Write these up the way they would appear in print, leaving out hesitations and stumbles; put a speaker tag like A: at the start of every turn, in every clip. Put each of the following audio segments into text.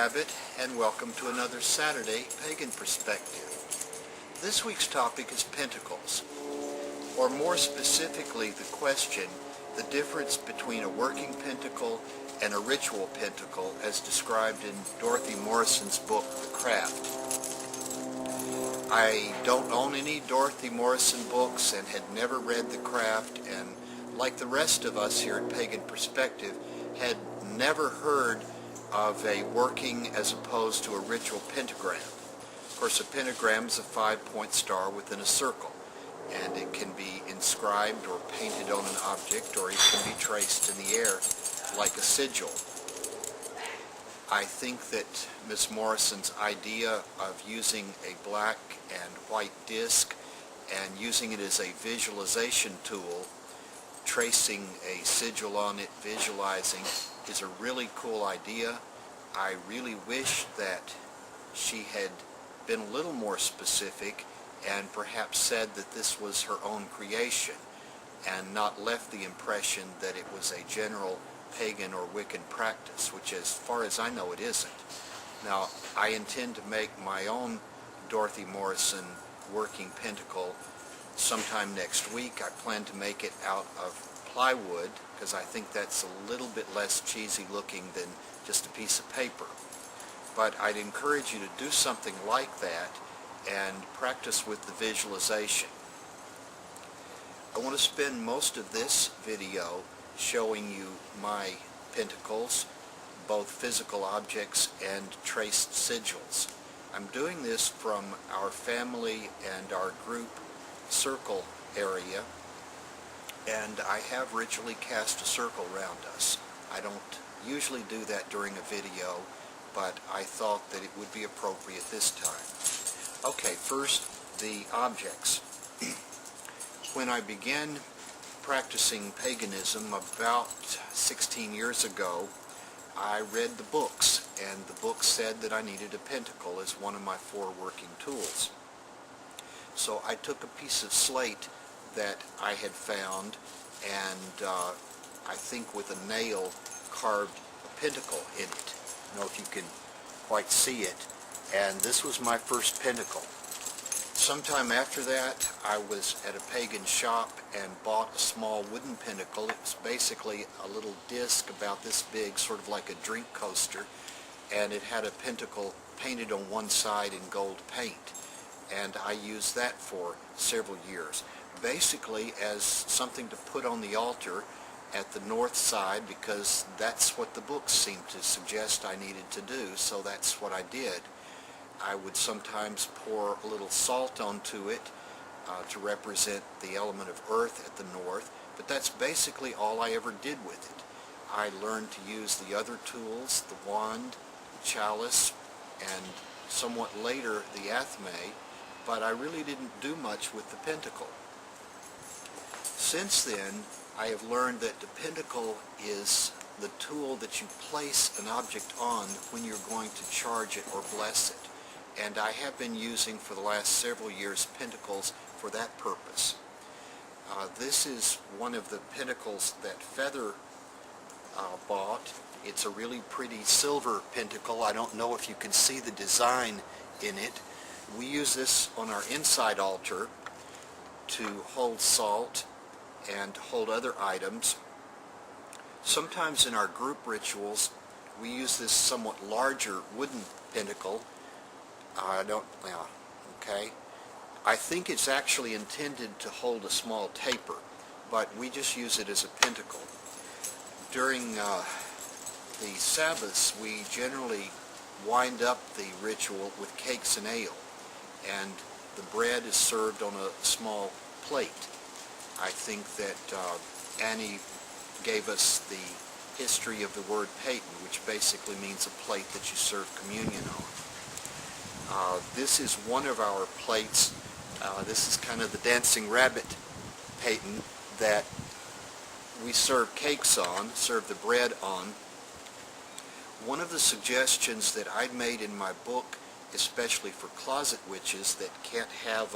A: Rabbit, and welcome to another Saturday Pagan Perspective. This week's topic is Pentacles, or more specifically the question, the difference between a working pentacle and a ritual pentacle as described in Dorothy Morrison's book, The Craft. I don't own any Dorothy Morrison books and had never read The Craft, and like the rest of us here at Pagan Perspective, had never heard of a working as opposed to a ritual pentagram. Of course, a pentagram is a 5-point star within a circle, and it can be inscribed or painted on an object, or it can be traced in the air like a sigil. I think that Ms. Morrison's idea of using a black and white disc and using it as a visualization tool, tracing a sigil on it, visualizing, is a really cool idea. I really wish that she had been a little more specific and perhaps said that this was her own creation and not left the impression that it was a general pagan or Wiccan practice, which as far as I know it isn't. Now, I intend to make my own Dorothy Morrison working pentacle sometime next week. I plan to make it out of plywood because I think that's a little bit less cheesy looking than just a piece of paper. But I'd encourage you to do something like that and practice with the visualization. I want to spend most of this video showing you my pentacles, both physical objects and traced sigils. I'm doing this from our family and our group circle area, and I have ritually cast a circle around us. I don't usually do that during a video, but I thought that it would be appropriate this time. Okay, first, the objects. When I began practicing paganism about 16 years ago, I read the books, and the book said that I needed a pentacle as one of my 4 working tools. So I took a piece of slate that I had found, and I think with a nail carved a pentacle in it. I don't know if you can quite see it, and this was my first pentacle. Sometime after that, I was at a pagan shop and bought a small wooden pentacle. It was basically a little disc about this big, sort of like a drink coaster, and it had a pentacle painted on one side in gold paint, and I used that for several years, basically as something to put on the altar at the north side, because that's what the books seemed to suggest I needed to do, so that's what I did. I would sometimes pour a little salt onto it to represent the element of earth at the north, but that's basically all I ever did with it. I learned to use the other tools, the wand, the chalice, and somewhat later the athame, but I really didn't do much with the pentacle. Since then, I have learned that the pentacle is the tool that you place an object on when you're going to charge it or bless it. And I have been using for the last several years pentacles for that purpose. This is one of the pentacles that Feather bought. It's a really pretty silver pentacle. I don't know if you can see the design in it. We use this on our inside altar to hold salt and to hold other items. Sometimes in our group rituals, we use this somewhat larger wooden pentacle. Okay. I think it's actually intended to hold a small taper, but we just use it as a pentacle. During the Sabbaths, we generally wind up the ritual with cakes and ale, and the bread is served on a small plate. I think that Annie gave us the history of the word paten, which basically means a plate that you serve communion on. This is one of our plates. This is kind of the dancing rabbit paten that we serve cakes on, serve the bread on. One of the suggestions that I'd made in my book, especially for closet witches that can't have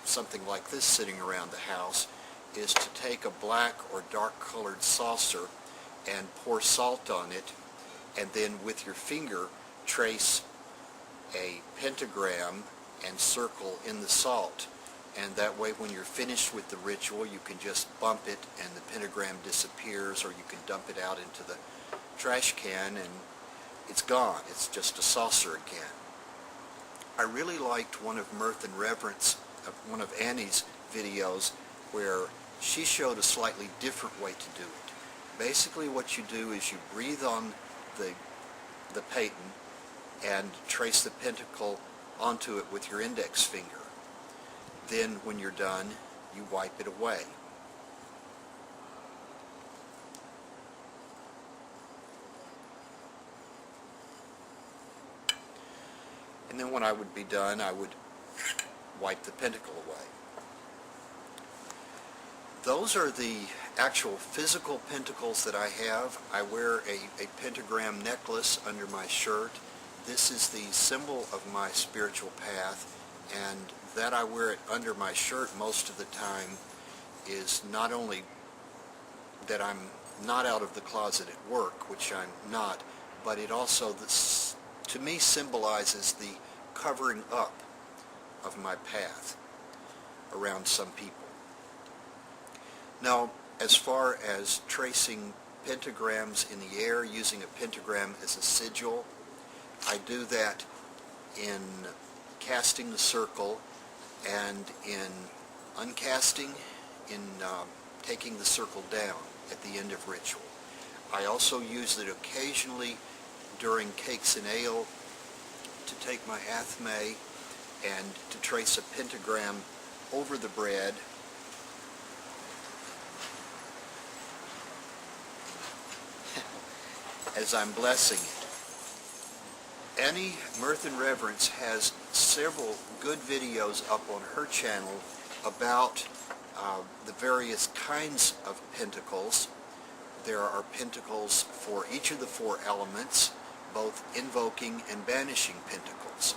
A: something like this sitting around the house, is to take a black or dark colored saucer and pour salt on it, and then with your finger trace a pentagram and circle in the salt. And that way when you're finished with the ritual, you can just bump it and the pentagram disappears, or you can dump it out into the trash can and it's gone. It's just a saucer again. I really liked one of Mirth and Reverence, one of Annie's videos, where she showed a slightly different way to do it. Basically what you do is you breathe on the paten and trace the pentacle onto it with your index finger. Then when you're done, you wipe it away. And then when I would be done, I would wipe the pentacle away. Those are the actual physical pentacles that I have. I wear a pentagram necklace under my shirt. This is the symbol of my spiritual path, and that I wear it under my shirt most of the time is not only that I'm not out of the closet at work, which I'm not, but it also, to me, symbolizes the covering up of my path around some people. Now, as far as tracing pentagrams in the air, using a pentagram as a sigil, I do that in casting the circle and in uncasting, in taking the circle down at the end of ritual. I also use it occasionally during cakes and ale to take my athame and to trace a pentagram over the bread. As I'm blessing it. Annie Mirth and Reverence has several good videos up on her channel about the various kinds of pentacles. There are pentacles for each of the four elements, both invoking and banishing pentacles.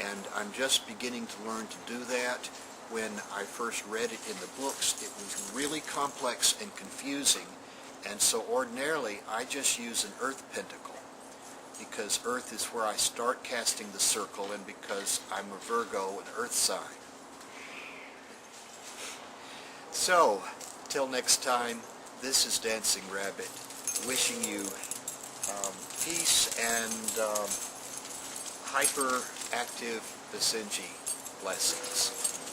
A: And I'm just beginning to learn to do that. When I first read it in the books, it was really complex and confusing. And so ordinarily, I just use an earth pentacle, because earth is where I start casting the circle, and because I'm a Virgo, an earth sign. So, till next time, this is Dancing Rabbit, wishing you peace and hyperactive Basenji blessings.